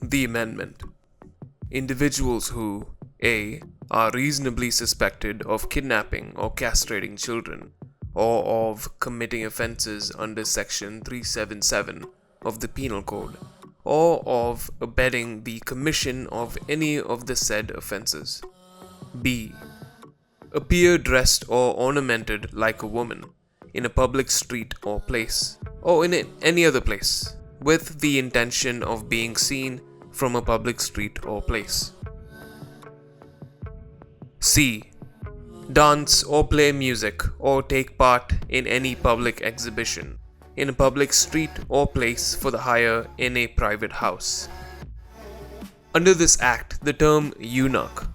The amendment. Individuals who a. are reasonably suspected of kidnapping or castrating children, or of committing offences under Section 377 of the Penal Code, or of abetting the commission of any of the said offences. B. Appear dressed or ornamented like a woman in a public street or place, or in any other place, with the intention of being seen from a public street or place. C. Dance or play music or take part in any public exhibition in a public street or place for the hire in a private house. Under this act, the term eunuch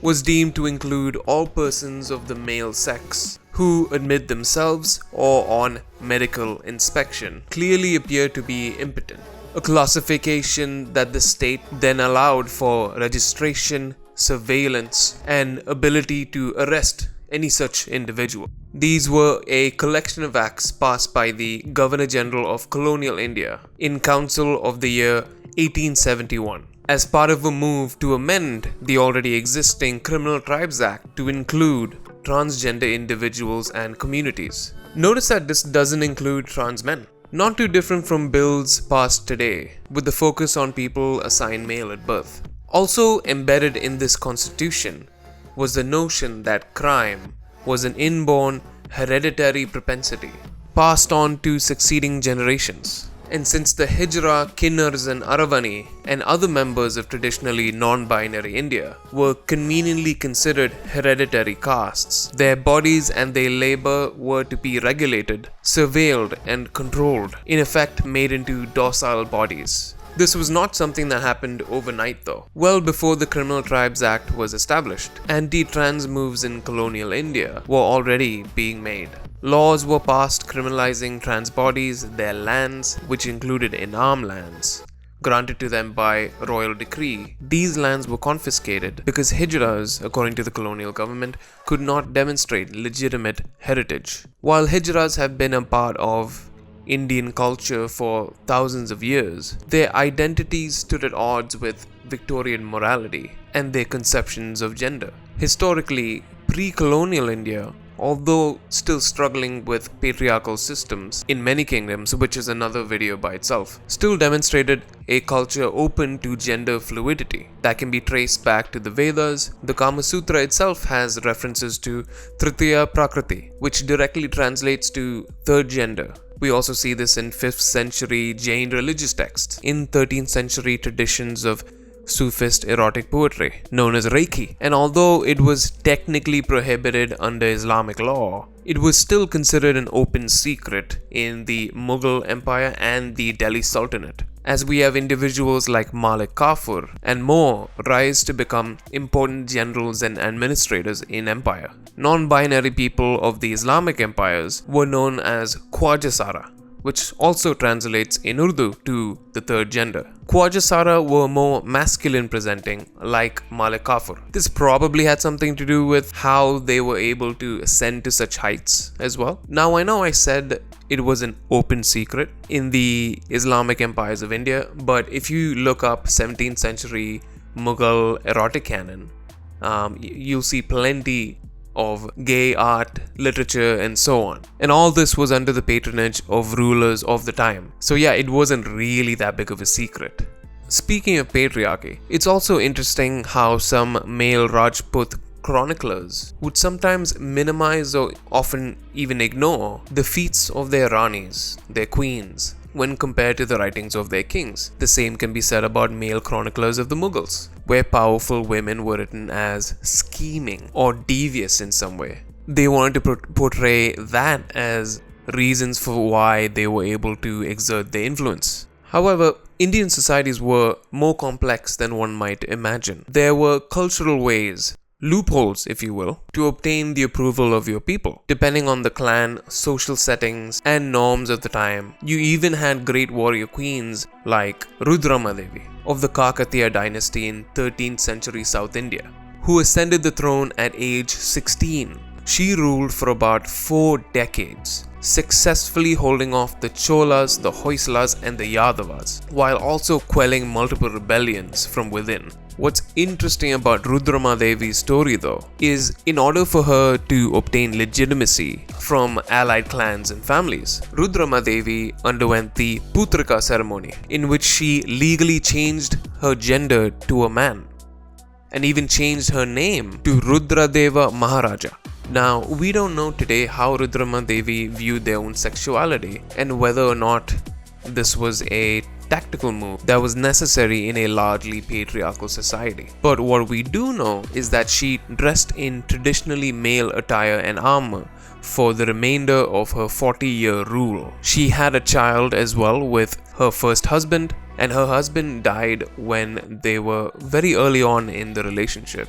was deemed to include all persons of the male sex who admit themselves or on medical inspection clearly appear to be impotent, a classification that the state then allowed for registration, surveillance, and ability to arrest any such individual. These were a collection of acts passed by the Governor General of Colonial India in Council of the year 1871 as part of a move to amend the already existing Criminal Tribes Act to include transgender individuals and communities. Notice that this doesn't include trans men. Not too different from bills passed today, with the focus on people assigned male at birth. Also embedded in this constitution was the notion that crime was an inborn hereditary propensity, passed on to succeeding generations. And since the Hijra, Kinnars and Aravani and other members of traditionally non-binary India were conveniently considered hereditary castes, their bodies and their labor were to be regulated, surveilled and controlled, in effect made into docile bodies. This was not something that happened overnight though. Well before the Criminal Tribes Act was established, anti-trans moves in colonial India were already being made. Laws were passed criminalizing trans bodies, their lands, which included Inam lands, granted to them by royal decree. These lands were confiscated because Hijras, according to the colonial government, could not demonstrate legitimate heritage. While Hijras have been a part of Indian culture for thousands of years, their identities stood at odds with Victorian morality and their conceptions of gender. Historically, pre-colonial India, although still struggling with patriarchal systems in many kingdoms, which is another video by itself, still demonstrated a culture open to gender fluidity that can be traced back to the Vedas. The Kama Sutra itself has references to Tritiya Prakriti, which directly translates to third gender. We also see this in 5th century Jain religious texts, in 13th century traditions of Sufist erotic poetry known as Reiki, and although it was technically prohibited under Islamic law, it was still considered an open secret in the Mughal Empire and the Delhi Sultanate, as we have individuals like Malik Kafur and more rise to become important generals and administrators in empire. Non-binary people of the Islamic empires were known as Khwajasara, which also translates in Urdu to the third gender. Khwajasara were more masculine presenting, like Malik Kafur. This probably had something to do with how they were able to ascend to such heights as well. Now I know I said it was an open secret in the Islamic empires of India, but if you look up 17th century Mughal erotic canon, you'll see plenty of gay art, literature, and so on. And all this was under the patronage of rulers of the time. So yeah, it wasn't really that big of a secret. Speaking of patriarchy, it's also interesting how some male Rajput chroniclers would sometimes minimize or often even ignore the feats of their Ranis, their queens, when compared to the writings of their kings. The same can be said about male chroniclers of the Mughals, where powerful women were written as scheming or devious in some way. They wanted to portray that as reasons for why they were able to exert their influence. However, Indian societies were more complex than one might imagine. There were cultural ways, loopholes if you will, to obtain the approval of your people, depending on the clan, social settings, and norms of the time. You even had great warrior queens like Rudradeva of the Kakatiya dynasty in 13th century South India, who ascended the throne at age 16. She ruled for about 4 decades, successfully holding off the Cholas, the Hoysalas, and the Yadavas, while also quelling multiple rebellions from within. What's interesting about Rudramadevi's story though is in order for her to obtain legitimacy from allied clans and families, Rudramadevi underwent the Putrika ceremony, in which she legally changed her gender to a man and even changed her name to Rudradeva Maharaja. Now, we don't know today how Rudramadevi viewed their own sexuality and whether or not this was a tactical move that was necessary in a largely patriarchal society. But what we do know is that she dressed in traditionally male attire and armor for the remainder of her 40-year rule. She had a child as well with her first husband, and her husband died when they were very early on in the relationship,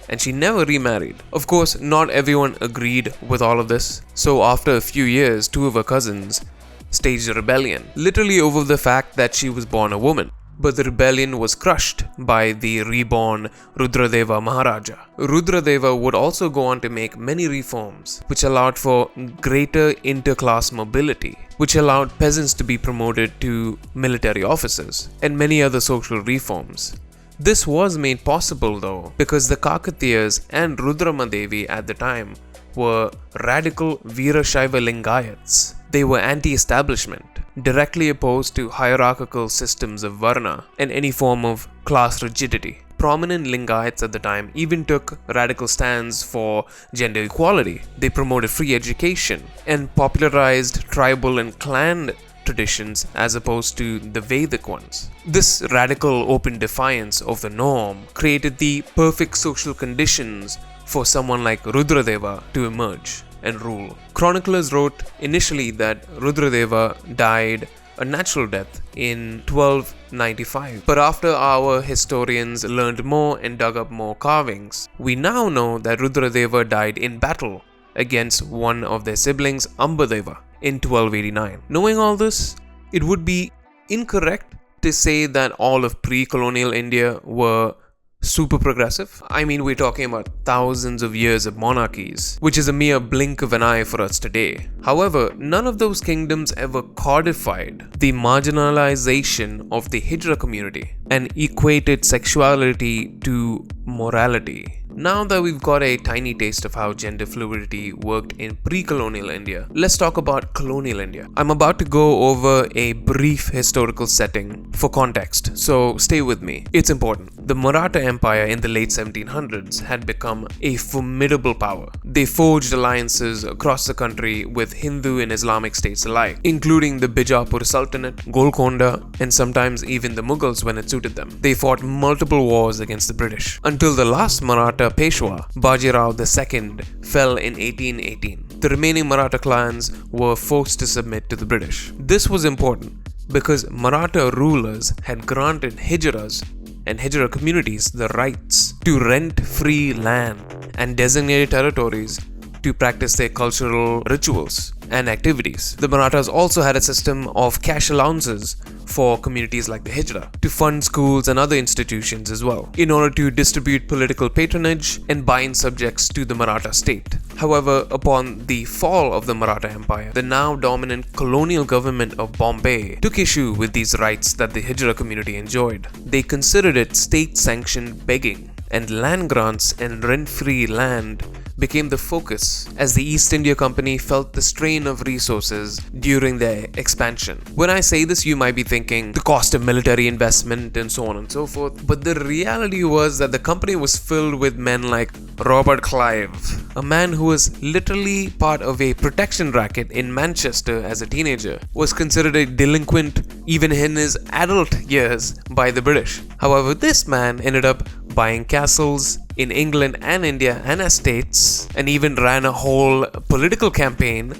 and she never remarried. Of course, not everyone agreed with all of this, so after a few years, two of her cousins staged a rebellion, literally over the fact that she was born a woman. But the rebellion was crushed by the reborn Rudradeva Maharaja. Rudradeva would also go on to make many reforms, which allowed for greater interclass mobility, which allowed peasants to be promoted to military officers, and many other social reforms. This was made possible though because the Kakatiyas and Rudramadevi at the time were radical Veera Shaiva Lingayats. They were anti-establishment, directly opposed to hierarchical systems of Varna and any form of class rigidity. Prominent Lingayats at the time even took radical stands for gender equality. They promoted free education and popularized tribal and clan traditions as opposed to the Vedic ones. This radical open defiance of the norm created the perfect social conditions for someone like Rudradeva to emerge and rule. Chroniclers wrote initially that Rudradeva died a natural death in 1295. But after our historians learned more and dug up more carvings, we now know that Rudradeva died in battle against one of their siblings, Ambadeva, in 1289. Knowing all this, it would be incorrect to say that all of pre-colonial India were super progressive. I mean, we're talking about thousands of years of monarchies, which is a mere blink of an eye for us today. However, none of those kingdoms ever codified the marginalization of the Hijra community and equated sexuality to morality. Now that we've got a tiny taste of how gender fluidity worked in pre-colonial India, let's talk about colonial India. I'm about to go over a brief historical setting for context, so stay with me. It's important. The Maratha Empire in the late 1700s had become a formidable power. They forged alliances across the country with Hindu and Islamic states alike, including the Bijapur Sultanate, Golconda, and sometimes even the Mughals when it suited them. They fought multiple wars against the British, until the last Maratha Peshwa, Bajirao II, fell in 1818. The remaining Maratha clans were forced to submit to the British. This was important because Maratha rulers had granted Hijras and Hijra communities the rights to rent free land and designated territories to practice their cultural rituals and activities. The Marathas also had a system of cash allowances for communities like the Hijra to fund schools and other institutions as well, in order to distribute political patronage and bind subjects to the Maratha state. However, upon the fall of the Maratha Empire, the now dominant colonial government of Bombay took issue with these rights that the Hijra community enjoyed. They considered it state-sanctioned begging, and land grants and rent-free land became the focus as the East India Company felt the strain of resources during their expansion. When I say this, you might be thinking the cost of military investment and so on and so forth, but the reality was that the company was filled with men like Robert Clive, a man who was literally part of a protection racket in Manchester as a teenager, was considered a delinquent even in his adult years by the British. However, this man ended up buying castles in England and India and estates, and even ran a whole political campaign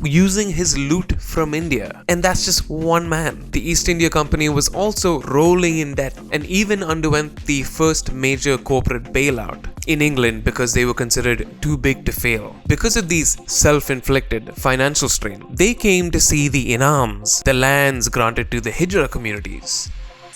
using his loot from India. And that's just one man. The East India Company was also rolling in debt and even underwent the first major corporate bailout in England because they were considered too big to fail. Because of these self-inflicted financial strain, they came to see the inams, the lands granted to the Hijra communities,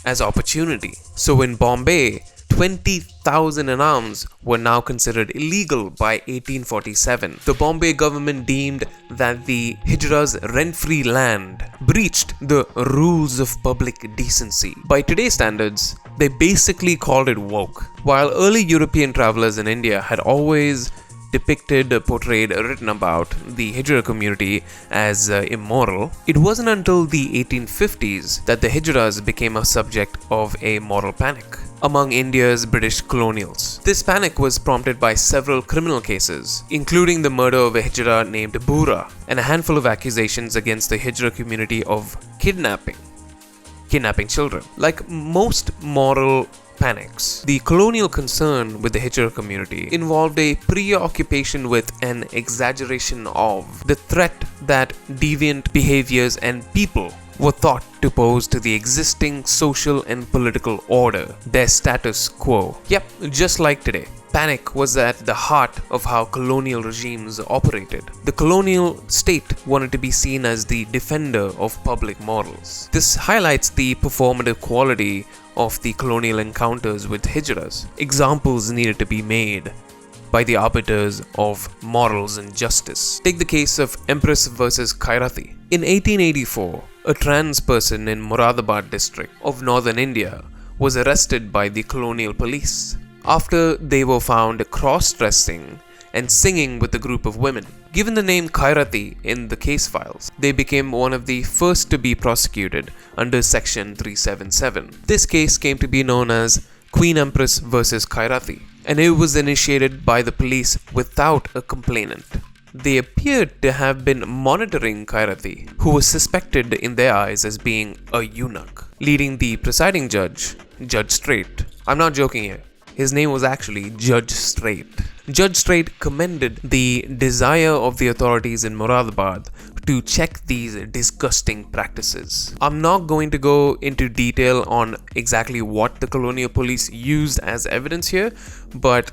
as opportunity. So in Bombay, 20,000 in arms were now considered illegal by 1847. The Bombay government deemed that the Hijra's rent-free land breached the rules of public decency. By today's standards, they basically called it woke. While early European travelers in India had always depicted, portrayed, written about the Hijra community as immoral, it wasn't until the 1850s that the Hijras became a subject of a moral panic among India's British colonials. This panic was prompted by several criminal cases, including the murder of a Hijra named Veera and a handful of accusations against the Hijra community of kidnapping children. Like most moral panics, the colonial concern with the Hijra community involved a preoccupation with an exaggeration of the threat that deviant behaviors and people were thought to pose to the existing social and political order, their status quo. Yep, just like today. Panic was at the heart of how colonial regimes operated. The colonial state wanted to be seen as the defender of public morals. This highlights the performative quality of the colonial encounters with Hijras. Examples needed to be made by the arbiters of morals and justice. Take the case of Empress versus Khairati. In 1884, a trans person in Moradabad district of northern India was arrested by the colonial police after they were found cross-dressing and singing with a group of women. Given the name Khairati in the case files, they became one of the first to be prosecuted under Section 377. This case came to be known as Queen Empress versus Khairati, and it was initiated by the police without a complainant. They appeared to have been monitoring Khairati, who was suspected in their eyes as being a eunuch, leading the presiding judge, Judge Straight. I'm not joking here. His name was actually Judge Straight. Judge Straight commended the desire of the authorities in Moradabad to check these disgusting practices. I'm not going to go into detail on exactly what the colonial police used as evidence here, but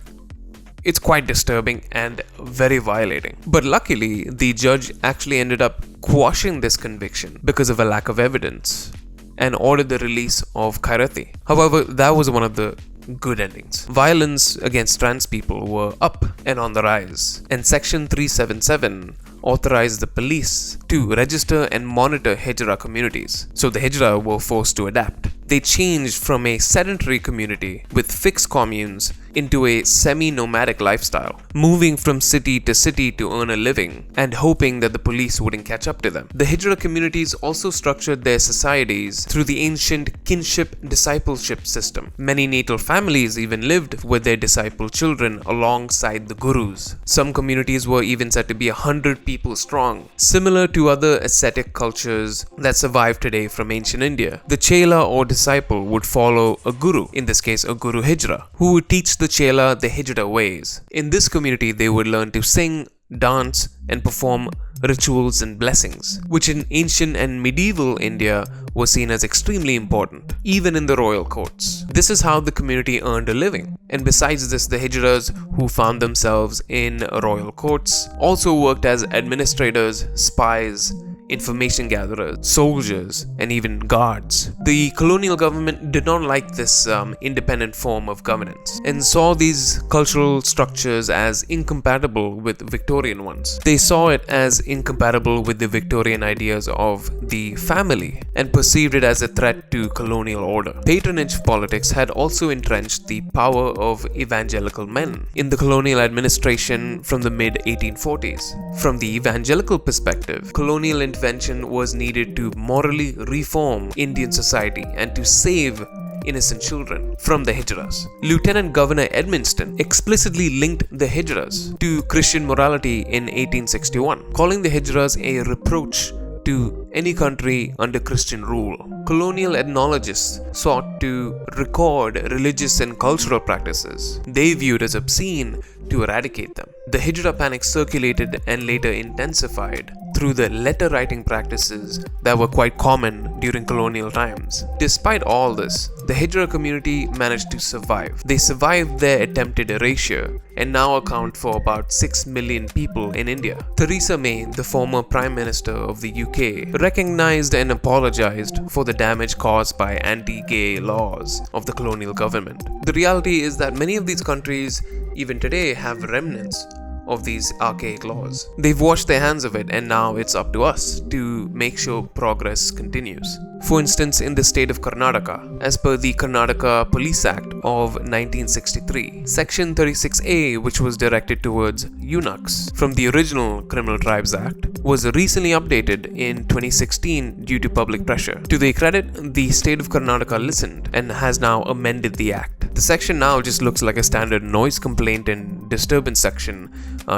it's quite disturbing and very violating. But luckily, the judge actually ended up quashing this conviction because of a lack of evidence and ordered the release of Khairati. However, that was one of the good endings. Violence against trans people were up and on the rise, and Section 377 authorized the police to register and monitor Hijra communities, so the Hijra were forced to adapt. They changed from a sedentary community with fixed communes into a semi-nomadic lifestyle, moving from city to city to earn a living and hoping that the police wouldn't catch up to them. The Hijra communities also structured their societies through the ancient kinship-discipleship system. Many natal families even lived with their disciple children alongside the gurus. Some communities were even said to be 100 people strong, similar to other ascetic cultures that survive today from ancient India. The chela or disciple would follow a guru, in this case a Guru Hijra, who would teach the chela the Hijra ways. In this community, they would learn to sing, dance, and perform rituals and blessings, which in ancient and medieval India was seen as extremely important, even in the royal courts. This is how the community earned a living. And besides this, the Hijras who found themselves in royal courts also worked as administrators, spies, information gatherers, soldiers, and even guards. The colonial government did not like this independent form of governance and saw these cultural structures as incompatible with Victorian ones. They saw it as incompatible with the Victorian ideas of the family and perceived it as a threat to colonial order. Patronage politics had also entrenched the power of evangelical men in the colonial administration from the mid-1840s. From the evangelical perspective, colonial intervention was needed to morally reform Indian society and to save innocent children from the Hijras. Lieutenant Governor Edmonston explicitly linked the Hijras to Christian morality in 1861, calling the Hijras a reproach to any country under Christian rule. Colonial ethnologists sought to record religious and cultural practices they viewed as obscene to eradicate them. The Hijra panic circulated and later intensified through the letter writing practices that were quite common during colonial times. Despite all this, the Hijra community managed to survive. They survived their attempted erasure and now account for about 6 million people in India. Theresa May, the former Prime Minister of the UK, recognized and apologized for the damage caused by anti-gay laws of the colonial government. The reality is that many of these countries, even today, have remnants of these archaic laws. They've washed their hands of it, and now it's up to us to make sure progress continues. For instance, in the state of Karnataka, as per the Karnataka Police Act of 1963, Section 36A, which was directed towards eunuchs from the original Criminal Tribes Act, was recently updated in 2016 due to public pressure. To their credit, the state of Karnataka listened and has now amended the act. The section now just looks like a standard noise complaint and disturbance section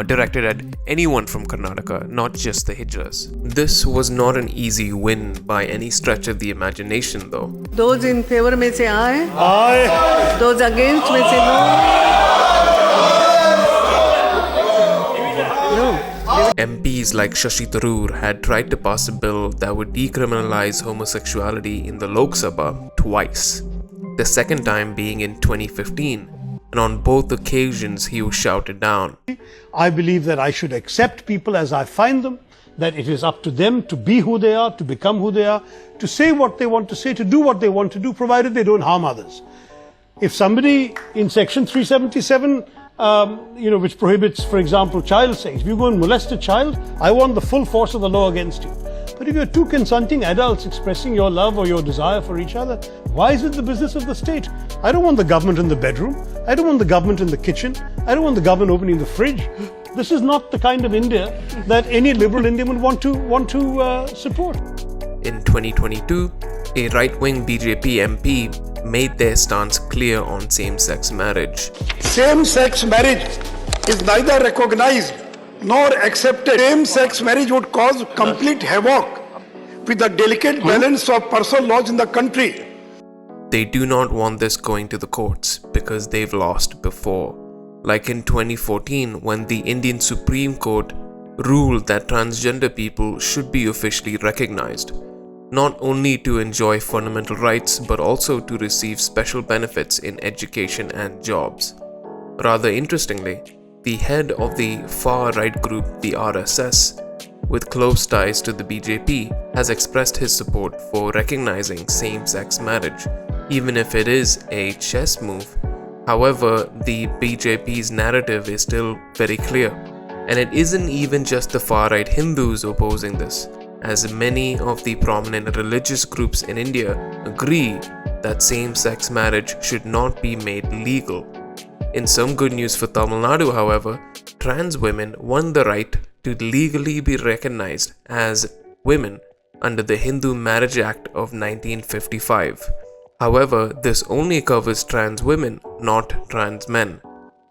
directed at anyone from Karnataka, not just the Hijras. This was not an easy win by any stretch of the imagination, though. Those in favor may say aye. Aye. Those against may say no. MPs like Shashi Tharoor had tried to pass a bill that would decriminalize homosexuality in the Lok Sabha twice, the second time being in 2015, and on both occasions he was shouted down. I believe that I should accept people as I find them, that it is up to them to be who they are, to become who they are, to say what they want to say, to do what they want to do, provided they don't harm others. If somebody in Section 377, which prohibits, for example, child sex, if you go and molest a child, I want the full force of the law against you. But if you're two consenting adults expressing your love or your desire for each other, why is it the business of the state? I don't want the government in the bedroom. I don't want the government in the kitchen. I don't want the government opening the fridge. This is not the kind of India that any liberal Indian would want to support. In 2022, a right-wing BJP MP made their stance clear on same-sex marriage. Same-sex marriage is neither recognized nor accepted. Same-sex marriage would cause complete havoc with the delicate balance of personal laws in the country. They do not want this going to the courts because they've lost before. Like in 2014, when the Indian Supreme Court ruled that transgender people should be officially recognized, not only to enjoy fundamental rights but also to receive special benefits in education and jobs. Rather interestingly, the head of the far-right group, the RSS, with close ties to the BJP, has expressed his support for recognizing same-sex marriage, even if it is a chess move. However, the BJP's narrative is still very clear, and it isn't even just the far-right Hindus opposing this, as many of the prominent religious groups in India agree that same-sex marriage should not be made legal. In some good news for Tamil Nadu, however, trans women won the right to legally be recognized as women under the Hindu Marriage Act of 1955. However, this only covers trans women, not trans men,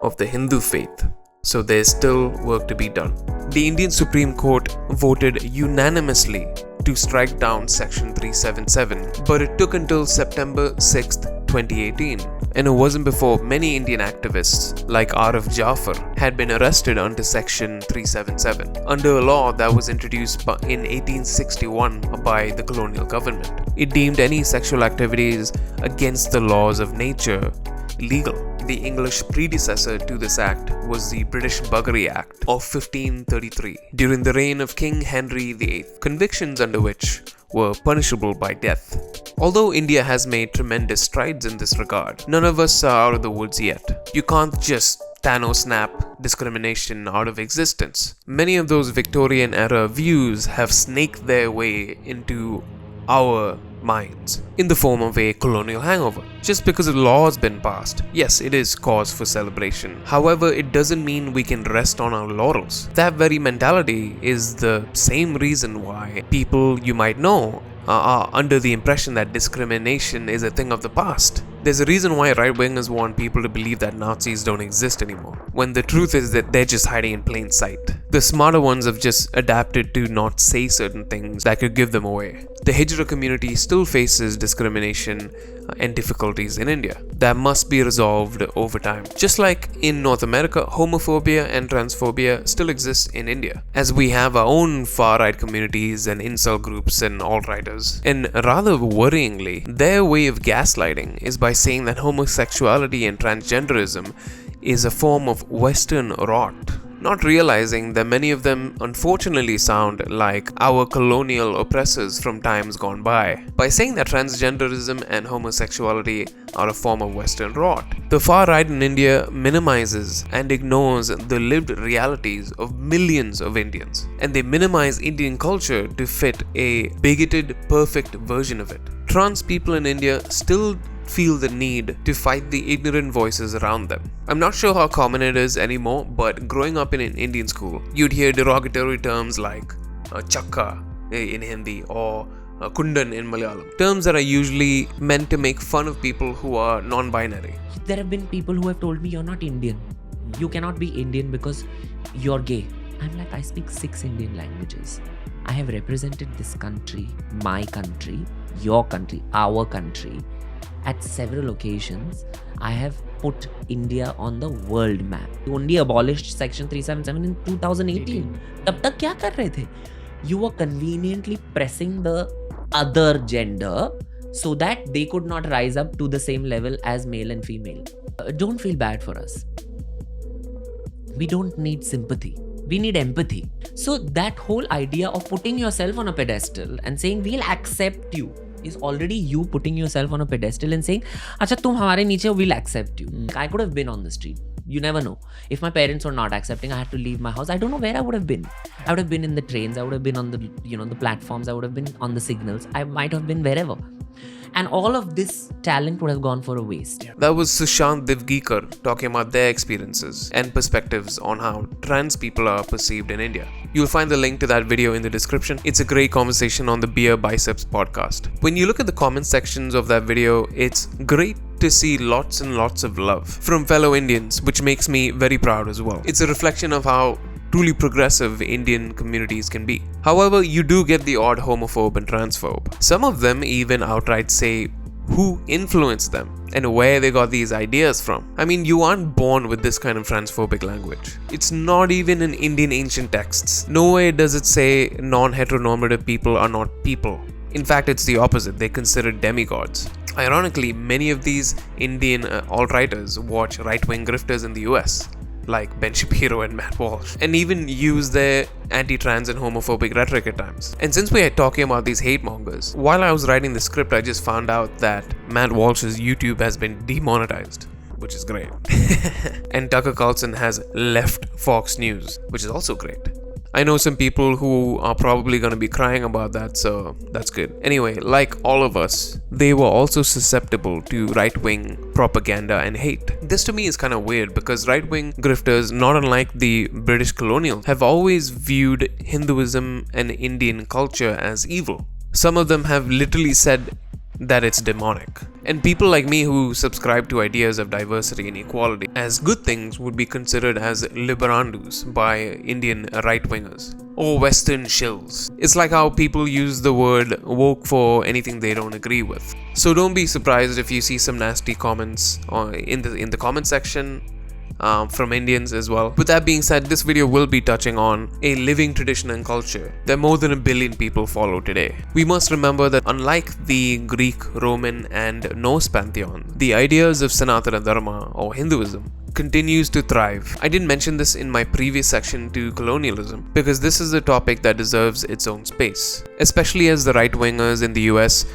of the Hindu faith. So there's still work to be done. The Indian Supreme Court voted unanimously to strike down Section 377, but it took until September 6, 2018, and it wasn't before many Indian activists like Arif Jafar had been arrested under Section 377, under a law that was introduced in 1861 by the colonial government. It deemed any sexual activities against the laws of nature illegal. The English predecessor to this act was the British Buggery Act of 1533, during the reign of King Henry VIII, convictions under which were punishable by death. Although India has made tremendous strides in this regard, none of us are out of the woods yet. You can't just Thanos snap discrimination out of existence. Many of those Victorian era views have snaked their way into our minds in the form of a colonial hangover. Just because a law has been passed, yes, it is cause for celebration. However, it doesn't mean we can rest on our laurels. That very mentality is the same reason why people you might know are under the impression that discrimination is a thing of the past. There's a reason why right-wingers want people to believe that Nazis don't exist anymore, when the truth is that they're just hiding in plain sight. The smarter ones have just adapted to not say certain things that could give them away. The Hijra community still faces discrimination and difficulties in India that must be resolved over time. Just like in North America, homophobia and transphobia still exists in India, as we have our own far-right communities and incel groups and alt-righters. And rather worryingly, their way of gaslighting is by saying that homosexuality and transgenderism is a form of Western rot, not realizing that many of them unfortunately sound like our colonial oppressors from times gone by. By saying that transgenderism and homosexuality are a form of Western rot, the far right in India minimizes and ignores the lived realities of millions of Indians, and they minimize Indian culture to fit a bigoted, perfect version of it. Trans people in India still feel the need to fight the ignorant voices around them. I'm not sure how common it is anymore, but growing up in an Indian school, you'd hear derogatory terms like chakka in Hindi or kundan in Malayalam. Terms that are usually meant to make fun of people who are non-binary. There have been people who have told me, you're not Indian. You cannot be Indian because you're gay. I'm like, I speak 6 Indian languages. I have represented this country, my country, your country, our country. At several occasions, I have put India on the world map. You only abolished Section 377 in 2018. तब तक क्या कर रहे थे? You were conveniently pressing the other gender so that they could not rise up to the same level as male and female. Don't feel bad for us. We don't need sympathy. We need empathy. So that whole idea of putting yourself on a pedestal and saying we'll accept you is already you putting yourself on a pedestal and saying, "Acha, tum hamare niche, we'll accept you." I could have been on the street. You never know. If my parents were not accepting, I had to leave my house. I don't know where I would have been. I would have been in the trains. I would have been on the, the platforms. I would have been on the signals. I might have been wherever. And all of this talent would have gone for a waste. That was Sushant Divgikar talking about their experiences and perspectives on how trans people are perceived in India. You'll find the link to that video in the description. It's a great conversation on the Beer Biceps podcast. When you look at the comment sections of that video, it's great to see lots and lots of love from fellow Indians, which makes me very proud as well. It's a reflection of how truly progressive Indian communities can be. However, you do get the odd homophobe and transphobe. Some of them even outright say who influenced them and where they got these ideas from. I mean, you aren't born with this kind of transphobic language. It's not even in Indian ancient texts. Nowhere does it say non-heteronormative people are not people. In fact, it's the opposite. They're considered demigods. Ironically, many of these Indian alt-righters watch right-wing grifters in the US, like Ben Shapiro and Matt Walsh, and even use their anti-trans and homophobic rhetoric at times. And since we are talking about these hate mongers, while I was writing the script, I just found out that Matt Walsh's YouTube has been demonetized, which is great. And Tucker Carlson has left Fox News, which is also great. I know some people who are probably going to be crying about that, so that's good. Anyway, like all of us, they were also susceptible to right-wing propaganda and hate. This to me is kind of weird because right-wing grifters, not unlike the British colonials, have always viewed Hinduism and Indian culture as evil. Some of them have literally said that it's demonic. And people like me who subscribe to ideas of diversity and equality as good things would be considered as liberandus by Indian right-wingers or Western shills. It's like how people use the word woke for anything they don't agree with. So don't be surprised if you see some nasty comments in the comment section from Indians as well. With that being said, this video will be touching on a living tradition and culture that more than 1 billion people follow today. We must remember that unlike the Greek, Roman and Norse pantheon, the ideas of Sanatana Dharma or Hinduism continues to thrive. I didn't mention this in my previous section to colonialism because this is a topic that deserves its own space, especially as the right-wingers in the US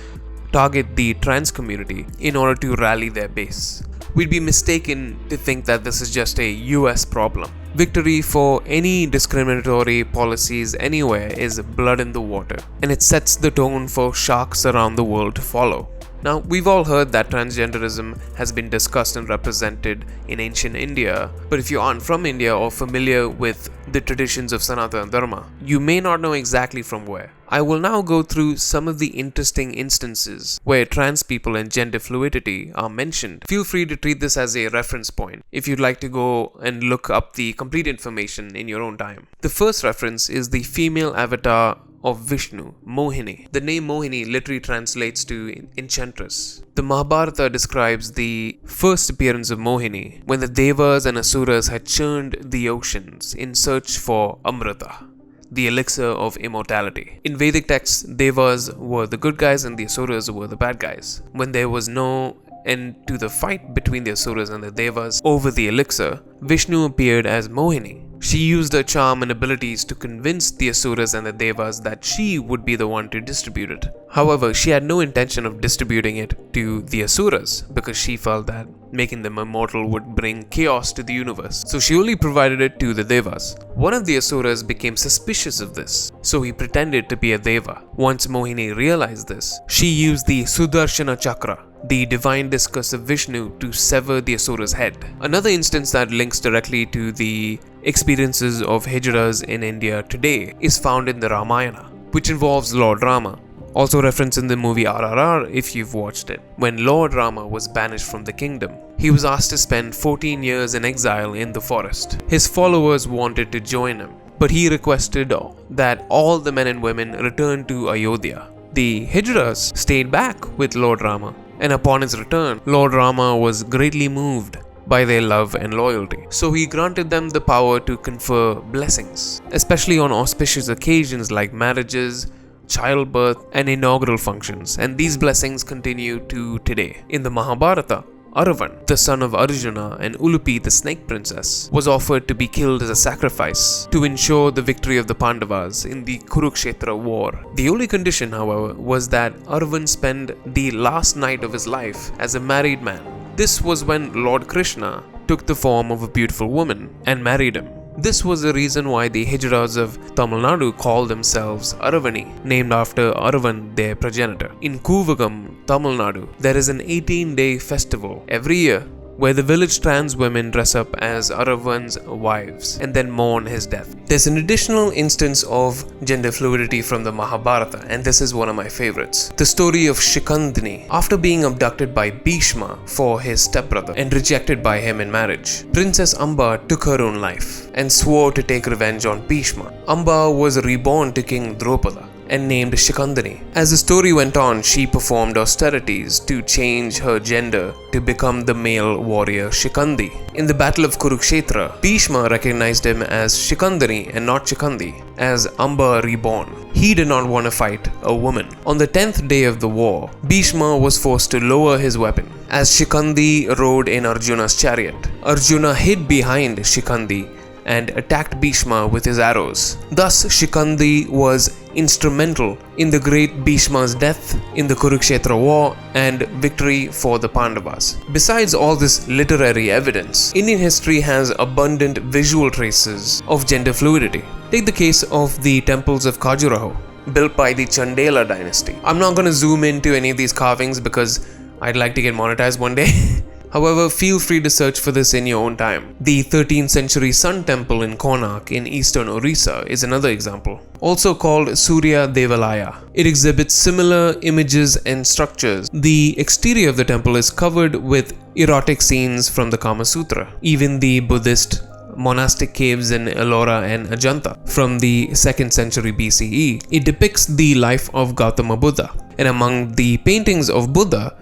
target the trans community in order to rally their base. We'd be mistaken to think that this is just a US problem. Victory for any discriminatory policies anywhere is blood in the water, and it sets the tone for sharks around the world to follow. Now, we've all heard that transgenderism has been discussed and represented in ancient India, but if you aren't from India or familiar with the traditions of Sanatana Dharma, you may not know exactly from where. I will now go through some of the interesting instances where trans people and gender fluidity are mentioned. Feel free to treat this as a reference point if you'd like to go and look up the complete information in your own time. The first reference is the female avatar of Vishnu, Mohini. The name Mohini literally translates to enchantress. The Mahabharata describes the first appearance of Mohini when the Devas and Asuras had churned the oceans in search for Amrita, the elixir of immortality. In Vedic texts, Devas were the good guys and the Asuras were the bad guys. When there was no end to the fight between the Asuras and the Devas over the elixir, Vishnu appeared as Mohini. She used her charm and abilities to convince the Asuras and the Devas that she would be the one to distribute it. However, she had no intention of distributing it to the Asuras because she felt that making them immortal would bring chaos to the universe. So she only provided it to the Devas. One of the Asuras became suspicious of this, so he pretended to be a Deva. Once Mohini realized this, she used the Sudarshana Chakra, the divine discus of Vishnu, to sever the Asura's head. Another instance that links directly to the experiences of Hijras in India today is found in the Ramayana, which involves Lord Rama, also referenced in the movie RRR if you've watched it. When Lord Rama was banished from the kingdom, he was asked to spend 14 years in exile in the forest. His followers wanted to join him, but he requested that all the men and women return to Ayodhya. The Hijras stayed back with Lord Rama, and upon his return, Lord Rama was greatly moved by their love and loyalty. So he granted them the power to confer blessings, especially on auspicious occasions like marriages, childbirth, and inaugural functions, and these blessings continue to today. In the Mahabharata, Aravan, the son of Arjuna, and Ulupi, the snake princess, was offered to be killed as a sacrifice to ensure the victory of the Pandavas in the Kurukshetra war. The only condition, however, was that Aravan spend the last night of his life as a married man. This was when Lord Krishna took the form of a beautiful woman and married him. This was the reason why the Hijras of Tamil Nadu called themselves Aravani, named after Aravan, their progenitor. In Kuvagam, Tamil Nadu, there is an 18-day festival every year where the village trans women dress up as Aravan's wives and then mourn his death. There's an additional instance of gender fluidity from the Mahabharata, and this is one of my favorites. The story of Shikandini. After being abducted by Bhishma for his stepbrother and rejected by him in marriage, Princess Amba took her own life and swore to take revenge on Bhishma. Amba was reborn to King Drupada and named Shikandini. As the story went on, she performed austerities to change her gender to become the male warrior Shikandi. In the Battle of Kurukshetra, Bhishma recognized him as Shikandini and not Shikandi, as Amba reborn. He did not want to fight a woman. On the 10th day of the war, Bhishma was forced to lower his weapon as Shikandi rode in Arjuna's chariot. Arjuna hid behind Shikandi and attacked Bhishma with his arrows. Thus, Shikandi was instrumental in the great Bhishma's death in the Kurukshetra war and victory for the Pandavas. Besides all this literary evidence, Indian history has abundant visual traces of gender fluidity. Take the case of the temples of Khajuraho, built by the Chandela dynasty. I'm not going to zoom into any of these carvings because I'd like to get monetized one day. However, feel free to search for this in your own time. The 13th century Sun Temple in Konark in eastern Orissa is another example, also called Surya Devalaya. It exhibits similar images and structures. The exterior of the temple is covered with erotic scenes from the Kama Sutra. Even the Buddhist monastic caves in Ellora and Ajanta from the 2nd century BCE, it depicts the life of Gautama Buddha. And among the paintings of Buddha,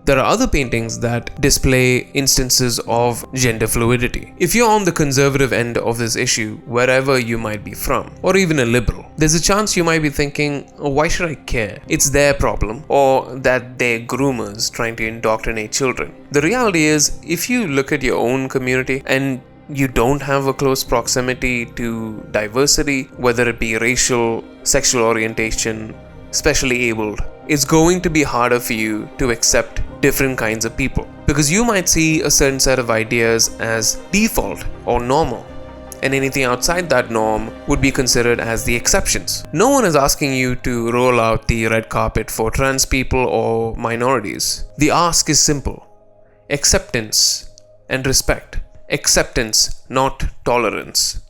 there are other paintings that display instances of gender fluidity. If you're on the conservative end of this issue, wherever you might be from, or even a liberal, there's a chance you might be thinking, oh, why should I care? It's their problem, or that they're groomers trying to indoctrinate children. The reality is, if you look at your own community and you don't have a close proximity to diversity, whether it be racial, sexual orientation, specially abled, it's going to be harder for you to accept different kinds of people, because you might see a certain set of ideas as default or normal, and anything outside that norm would be considered as the exceptions. No one is asking you to roll out the red carpet for trans people or minorities. The ask is simple: acceptance and respect. Acceptance, not tolerance.